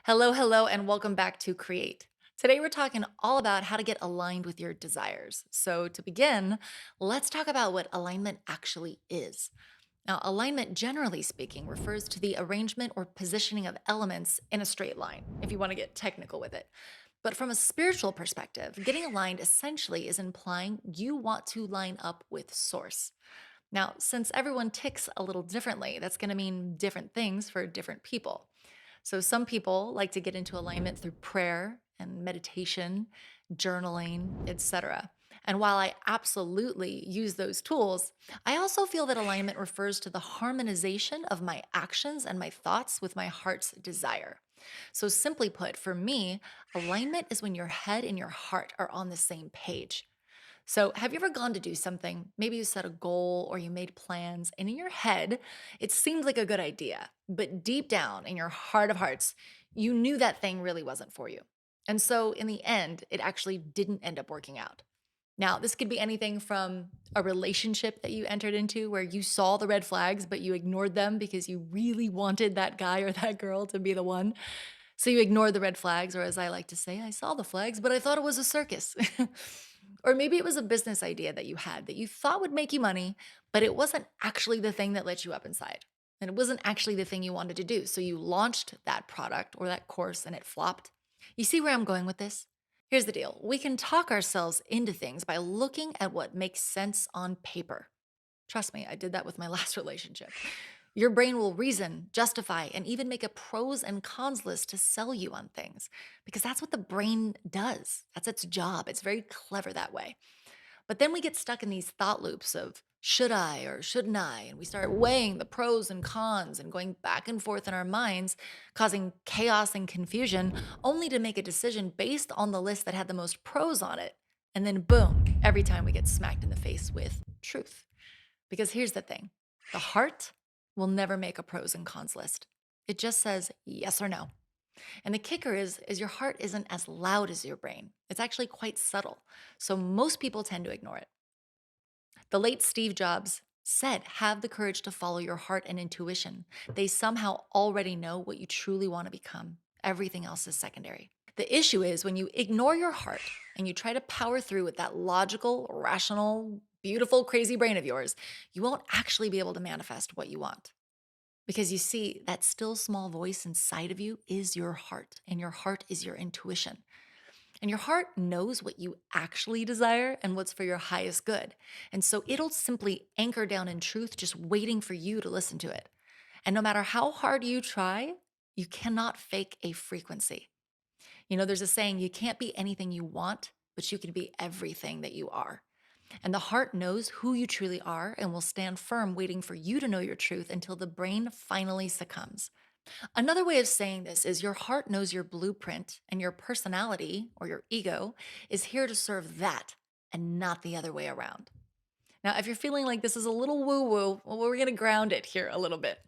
Hello, hello, and welcome back to Create. Today, we're talking all about how to get aligned with your desires. So, to begin, let's talk about what alignment actually is. Now, alignment, generally speaking, refers to the arrangement or positioning of elements in a straight line, if you want to get technical with it. But from a spiritual perspective, getting aligned essentially is implying you want to line up with Source. Now, since everyone ticks a little differently, that's going to mean different things for different people. So some people like to get into alignment through prayer and meditation, journaling, etc. And while I absolutely use those tools, I also feel that alignment refers to the harmonization of my actions and my thoughts with my heart's desire. So, simply put, for me, alignment is when your head and your heart are on the same page. So, have you ever gone to do something? Maybe you set a goal or you made plans, and in your head, it seemed like a good idea. But deep down in your heart of hearts, you knew that thing really wasn't for you. And so, in the end, it actually didn't end up working out. Now, this could be anything from a relationship that you entered into where you saw the red flags, but you ignored them because you really wanted that guy or that girl to be the one. So you ignored the red flags, or as I like to say, I saw the flags, but I thought it was a circus. Or maybe it was a business idea that you had that you thought would make you money, but it wasn't actually the thing that lit you up inside. And it wasn't actually the thing you wanted to do. So you launched that product or that course and it flopped. You see where I'm going with this? Here's the deal, we can talk ourselves into things by looking at what makes sense on paper. Trust me, I did that with my last relationship. Your brain will reason, justify, and even make a pros and cons list to sell you on things because that's what the brain does. That's its job. It's very clever that way. But then we get stuck in these thought loops of should I or shouldn't I? And we start weighing the pros and cons and going back and forth in our minds, causing chaos and confusion, only to make a decision based on the list that had the most pros on it. And then, boom, every time we get smacked in the face with truth. Because here's the thing, the heart will never make a pros and cons list. It just says yes or no. And the kicker is your heart isn't as loud as your brain. It's actually quite subtle. So most people tend to ignore it. The late Steve Jobs said, have the courage to follow your heart and intuition. They somehow already know what you truly want to become. Everything else is secondary. The issue is when you ignore your heart and you try to power through with that logical, rational, beautiful, crazy brain of yours, you won't actually be able to manifest what you want. Because you see, that still small voice inside of you is your heart, and your heart is your intuition. And your heart knows what you actually desire and what's for your highest good. And so it'll simply anchor down in truth, just waiting for you to listen to it. And no matter how hard you try, you cannot fake a frequency. There's a saying, you can't be anything you want, but you can be everything that you are. And the heart knows who you truly are and will stand firm, waiting for you to know your truth until the brain finally succumbs. Another way of saying this is your heart knows your blueprint, and your personality or your ego is here to serve that and not the other way around. Now, if you're feeling like this is a little woo woo, well, we're going to ground it here a little bit.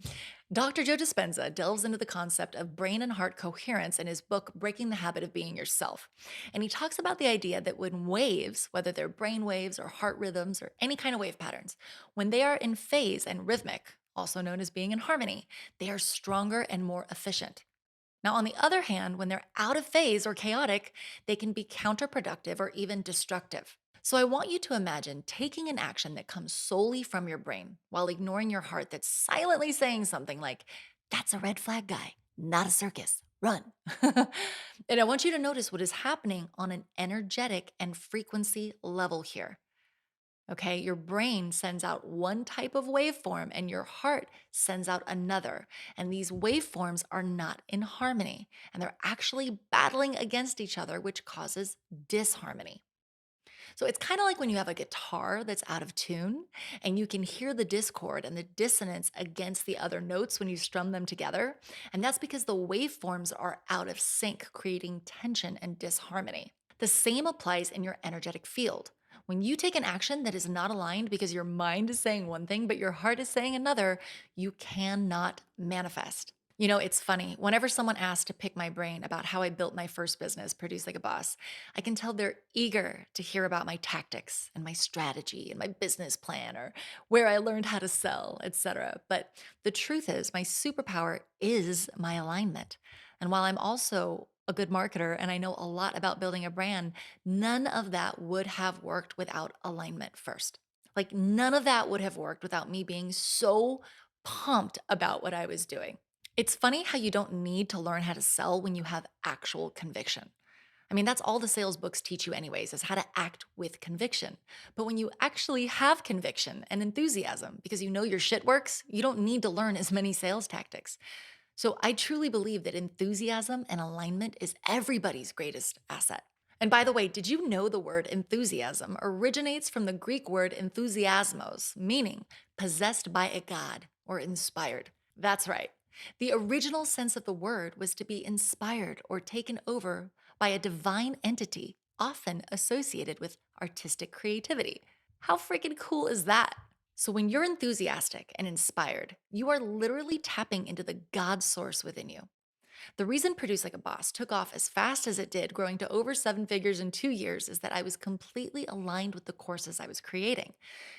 Dr. Joe Dispenza delves into the concept of brain and heart coherence in his book, Breaking the Habit of Being Yourself. And he talks about the idea that when waves, whether they're brain waves or heart rhythms or any kind of wave patterns, when they are in phase and rhythmic, also known as being in harmony, they are stronger and more efficient. Now, on the other hand, when they're out of phase or chaotic, they can be counterproductive or even destructive. So, I want you to imagine taking an action that comes solely from your brain while ignoring your heart that's silently saying something like, that's a red flag guy, not a circus, run. And I want you to notice what is happening on an energetic and frequency level here. Okay, your brain sends out one type of waveform and your heart sends out another. And these waveforms are not in harmony and they're actually battling against each other, which causes disharmony. So it's kind of like when you have a guitar that's out of tune and you can hear the discord and the dissonance against the other notes when you strum them together. And that's because the waveforms are out of sync, creating tension and disharmony. The same applies in your energetic field. When you take an action that is not aligned because your mind is saying one thing, but your heart is saying another, you cannot manifest. It's funny. Whenever someone asks to pick my brain about how I built my first business, Produce Like a Boss, I can tell they're eager to hear about my tactics and my strategy and my business plan or where I learned how to sell, etc. But the truth is, my superpower is my alignment. And while I'm also a good marketer and I know a lot about building a brand, none of that would have worked without alignment first. Like, none of that would have worked without me being so pumped about what I was doing. It's funny how you don't need to learn how to sell when you have actual conviction. I mean, that's all the sales books teach you, anyways, is how to act with conviction. But when you actually have conviction and enthusiasm because you know your shit works, you don't need to learn as many sales tactics. So I truly believe that enthusiasm and alignment is everybody's greatest asset. And by the way, did you know the word enthusiasm originates from the Greek word enthusiasmos, meaning possessed by a god or inspired? That's right. The original sense of the word was to be inspired or taken over by a divine entity, often associated with artistic creativity. How freaking cool is that? So, when you're enthusiastic and inspired, you are literally tapping into the God source within you. The reason Produce Like a Boss took off as fast as it did, growing to over 7 figures in 2 years, is that I was completely aligned with the courses I was creating.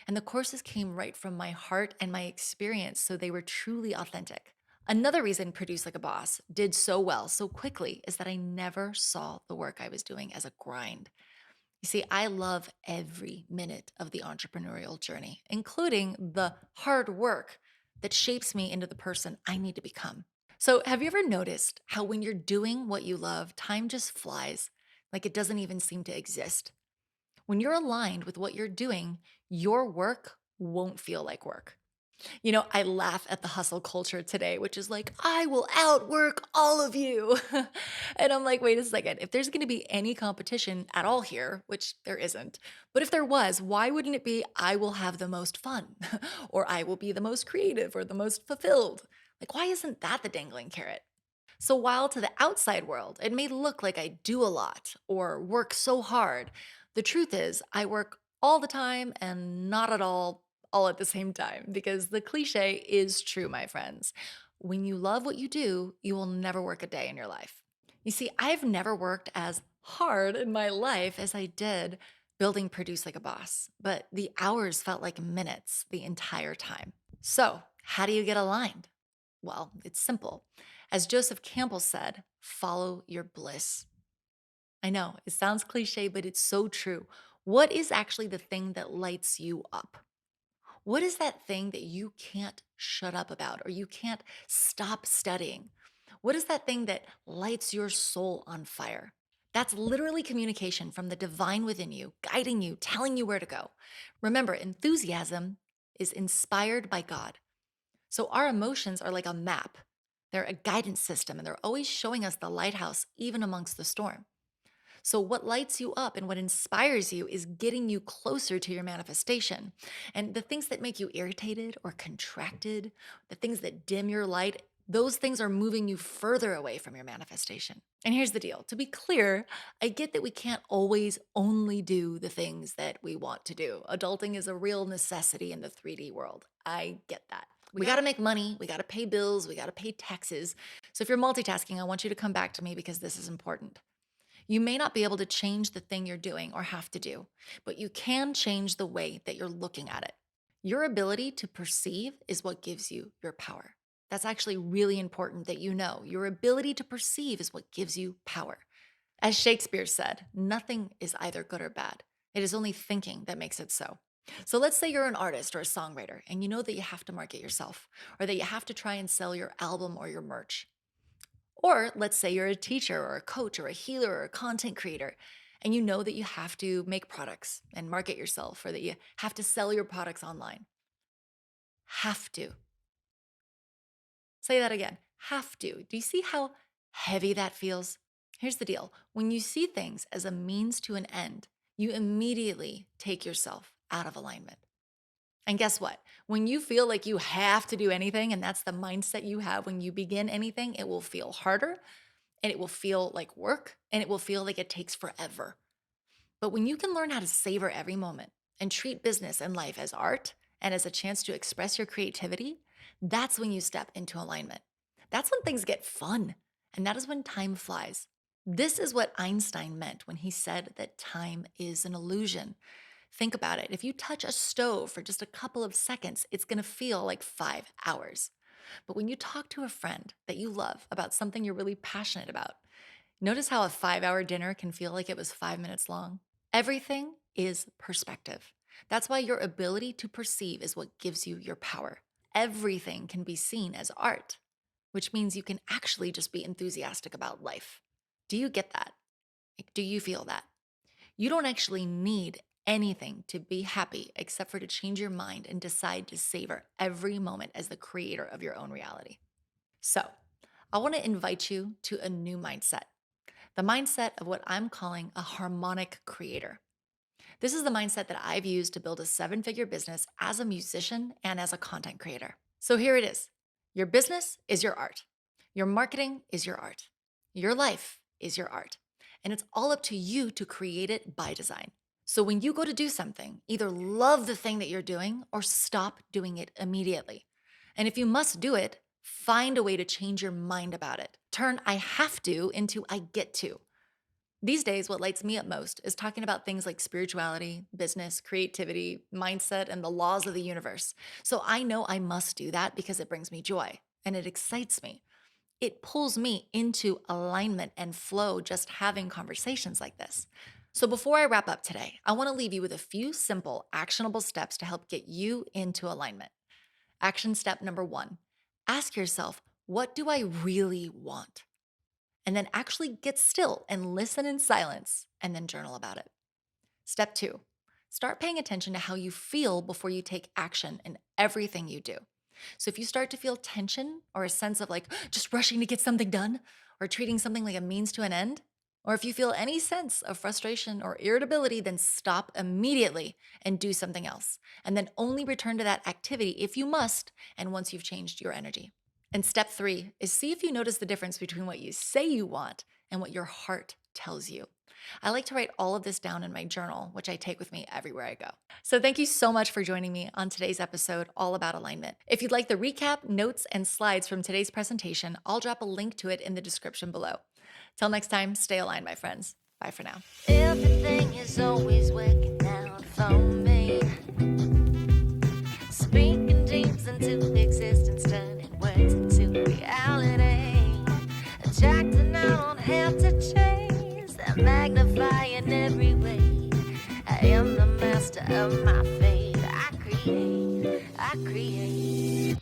And the courses came right from my heart and my experience, so they were truly authentic. Another reason Produce Like a Boss did so well so quickly is that I never saw the work I was doing as a grind. You see, I love every minute of the entrepreneurial journey, including the hard work that shapes me into the person I need to become. So, have you ever noticed how when you're doing what you love, time just flies, like it doesn't even seem to exist? When you're aligned with what you're doing, your work won't feel like work. I laugh at the hustle culture today, which is like, I will outwork all of you. And I'm like, wait a second. If there's going to be any competition at all here, which there isn't, but if there was, why wouldn't it be, I will have the most fun or I will be the most creative or the most fulfilled? Like, why isn't that the dangling carrot? So while to the outside world, it may look like I do a lot or work so hard, the truth is I work all the time and not at all at the same time, because the cliche is true, my friends. When you love what you do, you will never work a day in your life. You see, I've never worked as hard in my life as I did building Produce Like a Boss, but the hours felt like minutes the entire time. So, how do you get aligned? Well, it's simple. As Joseph Campbell said, follow your bliss. I know it sounds cliche, but it's so true. What is actually the thing that lights you up? What is that thing that you can't shut up about or you can't stop studying? What is that thing that lights your soul on fire? That's literally communication from the divine within you, guiding you, telling you where to go. Remember, enthusiasm is inspired by God. So our emotions are like a map. They're a guidance system and they're always showing us the lighthouse, even amongst the storm. So, what lights you up and what inspires you is getting you closer to your manifestation. And the things that make you irritated or contracted, the things that dim your light, those things are moving you further away from your manifestation. And here's the deal, to be clear, I get that we can't always only do the things that we want to do. Adulting is a real necessity in the 3D world. I get that. We got to make money. We got to pay bills. We got to pay taxes. So if you're multitasking, I want you to come back to me because this is important. You may not be able to change the thing you're doing or have to do, but you can change the way that you're looking at it. Your ability to perceive is what gives you your power. That's actually really important that you know. Your ability to perceive is what gives you power. As Shakespeare said, nothing is either good or bad. It is only thinking that makes it so. So let's say you're an artist or a songwriter and you know that you have to market yourself or that you have to try and sell your album or your merch. Or let's say you're a teacher or a coach or a healer or a content creator, and you know that you have to make products and market yourself or that you have to sell your products online. Have to. Say that again. Have to. Do you see how heavy that feels? Here's the deal, when you see things as a means to an end, you immediately take yourself out of alignment. And guess what? When you feel like you have to do anything, and that's the mindset you have when you begin anything, it will feel harder and it will feel like work and it will feel like it takes forever. But when you can learn how to savor every moment and treat business and life as art and as a chance to express your creativity, that's when you step into alignment. That's when things get fun. And that is when time flies. This is what Einstein meant when he said that time is an illusion. Think about it. If you touch a stove for just a couple of seconds, it's going to feel like 5 hours. But when you talk to a friend that you love about something you're really passionate about, notice how a 5 hour dinner can feel like it was 5 minutes long? Everything is perspective. That's why your ability to perceive is what gives you your power. Everything can be seen as art, which means you can actually just be enthusiastic about life. Do you get that? Like, do you feel that? You don't actually need anything to be happy except for to change your mind and decide to savor every moment as the creator of your own reality. So, I want to invite you to a new mindset, the mindset of what I'm calling a harmonic creator. This is the mindset that I've used to build a 7 figure business as a musician and as a content creator. So here it is. Your business is your art. Your marketing is your art. Your life is your art. And it's all up to you to create it by design. So when you go to do something, either love the thing that you're doing or stop doing it immediately. And if you must do it, find a way to change your mind about it. Turn I have to into I get to. These days, what lights me up most is talking about things like spirituality, business, creativity, mindset, and the laws of the universe. So I know I must do that because it brings me joy and it excites me. It pulls me into alignment and flow just having conversations like this. So before I wrap up today, I want to leave you with a few simple, actionable steps to help get you into alignment. Action step number 1, ask yourself, what do I really want? And then actually get still and listen in silence and then journal about it. Step 2, start paying attention to how you feel before you take action in everything you do. So if you start to feel tension or a sense of like just rushing to get something done or treating something like a means to an end, or if you feel any sense of frustration or irritability, then stop immediately and do something else. And then only return to that activity if you must and once you've changed your energy. And step 3 is see if you notice the difference between what you say you want and what your heart tells you. I like to write all of this down in my journal, which I take with me everywhere I go. So thank you so much for joining me on today's episode all about alignment. If you'd like the recap, notes, and slides from today's presentation, I'll drop a link to it in the description below. Till next time, stay aligned, my friends. Bye for now. Everything is always working out for me. Speaking dreams into existence, turning words into reality. Attracting, I don't have to chase. That magnify in every way. I am the master of my fate. I create.